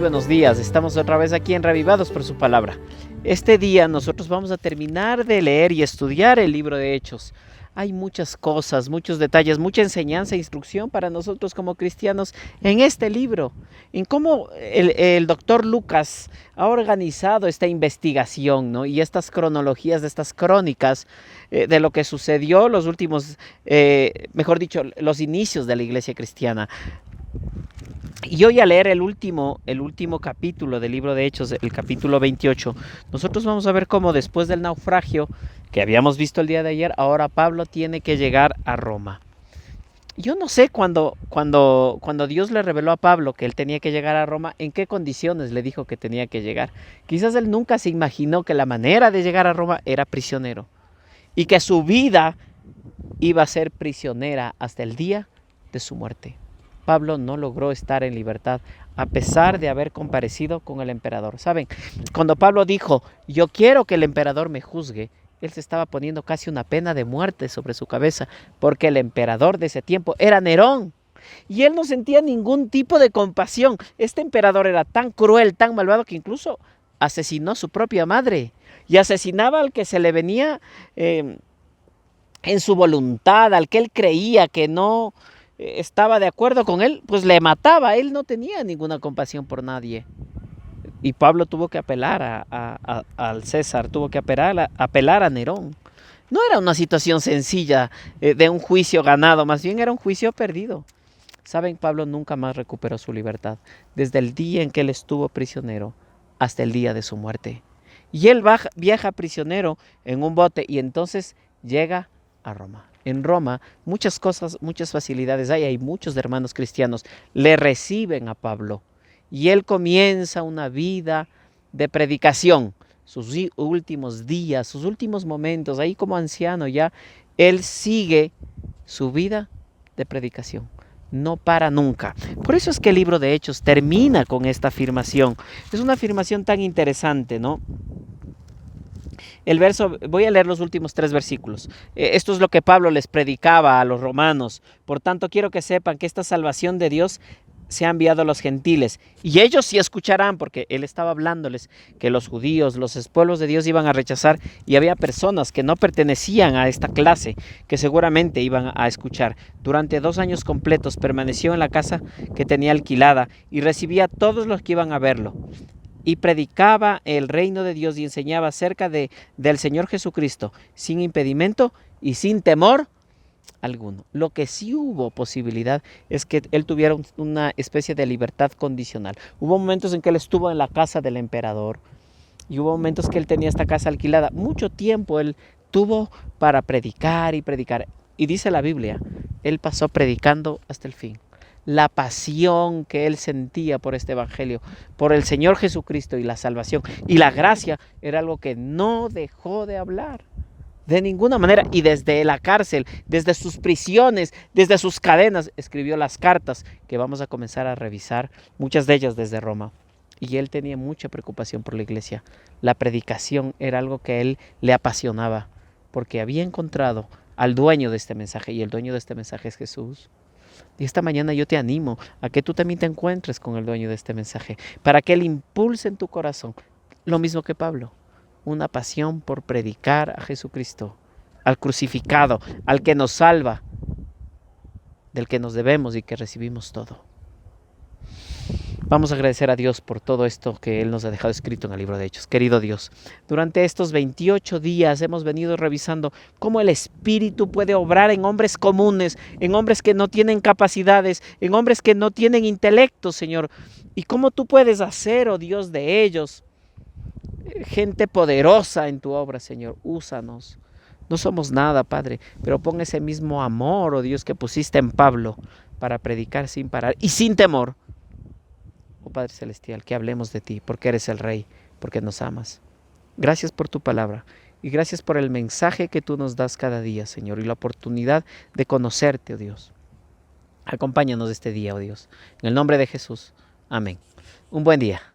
buenos días. Estamos otra vez aquí en Reavivados por su palabra. Este día nosotros vamos a terminar de leer y estudiar el libro de Hechos. Hay muchas cosas, muchos detalles, mucha enseñanza e instrucción para nosotros como cristianos en este libro. En cómo el doctor Lucas ha organizado esta investigación, ¿no? Y estas cronologías, de estas crónicas de lo que sucedió los últimos, mejor dicho, los inicios de la iglesia cristiana. Y hoy a leer el último capítulo del libro de Hechos, el capítulo 28, nosotros vamos a ver cómo después del naufragio que habíamos visto el día de ayer, ahora Pablo tiene que llegar a Roma. Yo no sé cuando Dios le reveló a Pablo que él tenía que llegar a Roma, en qué condiciones le dijo que tenía que llegar. Quizás él nunca se imaginó que la manera de llegar a Roma era prisionero y que su vida iba a ser prisionera hasta el día de su muerte. Pablo no logró estar en libertad a pesar de haber comparecido con el emperador. ¿Saben? Cuando Pablo dijo, yo quiero que el emperador me juzgue, él se estaba poniendo casi una pena de muerte sobre su cabeza, porque el emperador de ese tiempo era Nerón. Y él no sentía ningún tipo de compasión. Este emperador era tan cruel, tan malvado, que incluso asesinó a su propia madre. Y asesinaba al que se le venía en su voluntad, al que él creía que no estaba de acuerdo con él, pues le mataba. Él no tenía ninguna compasión por nadie. Y Pablo tuvo que apelar al César, tuvo que apelar a Nerón. No era una situación sencilla de un juicio ganado, más bien era un juicio perdido. Saben, Pablo nunca más recuperó su libertad, desde el día en que él estuvo prisionero hasta el día de su muerte. Y él viaja prisionero en un bote y entonces llega a Roma. En Roma muchas cosas, muchas facilidades hay muchos hermanos cristianos le reciben a Pablo y él comienza una vida de predicación. Sus últimos días, sus últimos momentos, ahí como anciano ya, él sigue su vida de predicación. No para nunca. Por eso es que el libro de Hechos termina con esta afirmación. Es una afirmación tan interesante, ¿no? El verso, voy a leer los últimos 3 versículos. Esto es lo que Pablo les predicaba a los romanos. Por tanto, quiero que sepan que esta salvación de Dios se ha enviado a los gentiles. Y ellos sí escucharán, porque él estaba hablándoles que los judíos, los pueblos de Dios iban a rechazar. Y había personas que no pertenecían a esta clase, que seguramente iban a escuchar. Durante 2 años completos permaneció en la casa que tenía alquilada y recibía a todos los que iban a verlo. Y predicaba el reino de Dios y enseñaba acerca del Señor Jesucristo sin impedimento y sin temor alguno. Lo que sí hubo posibilidad es que él tuviera una especie de libertad condicional. Hubo momentos en que él estuvo en la casa del emperador y hubo momentos que él tenía esta casa alquilada. Mucho tiempo él tuvo para predicar y predicar. Y dice la Biblia, él pasó predicando hasta el fin. La pasión que él sentía por este evangelio, por el Señor Jesucristo y la salvación y la gracia, era algo que no dejó de hablar de ninguna manera. Y desde la cárcel, desde sus prisiones, desde sus cadenas, escribió las cartas que vamos a comenzar a revisar, muchas de ellas desde Roma. Y él tenía mucha preocupación por la iglesia. La predicación era algo que a él le apasionaba, porque había encontrado al dueño de este mensaje, y el dueño de este mensaje es Jesús. Y esta mañana yo te animo a que tú también te encuentres con el dueño de este mensaje, para que él impulse en tu corazón, lo mismo que Pablo, una pasión por predicar a Jesucristo, al crucificado, al que nos salva, del que nos debemos y que recibimos todo. Vamos a agradecer a Dios por todo esto que Él nos ha dejado escrito en el libro de Hechos. Querido Dios, durante estos 28 días hemos venido revisando cómo el Espíritu puede obrar en hombres comunes, en hombres que no tienen capacidades, en hombres que no tienen intelecto, Señor. Y cómo tú puedes hacer, oh Dios, de ellos gente poderosa en tu obra, Señor. Úsanos. No somos nada, Padre, pero pon ese mismo amor, oh Dios, que pusiste en Pablo para predicar sin parar y sin temor. Oh Padre Celestial, que hablemos de ti, porque eres el Rey, porque nos amas. Gracias por tu palabra y gracias por el mensaje que tú nos das cada día, Señor, y la oportunidad de conocerte, oh Dios. Acompáñanos este día, oh Dios. En el nombre de Jesús. Amén. Un buen día.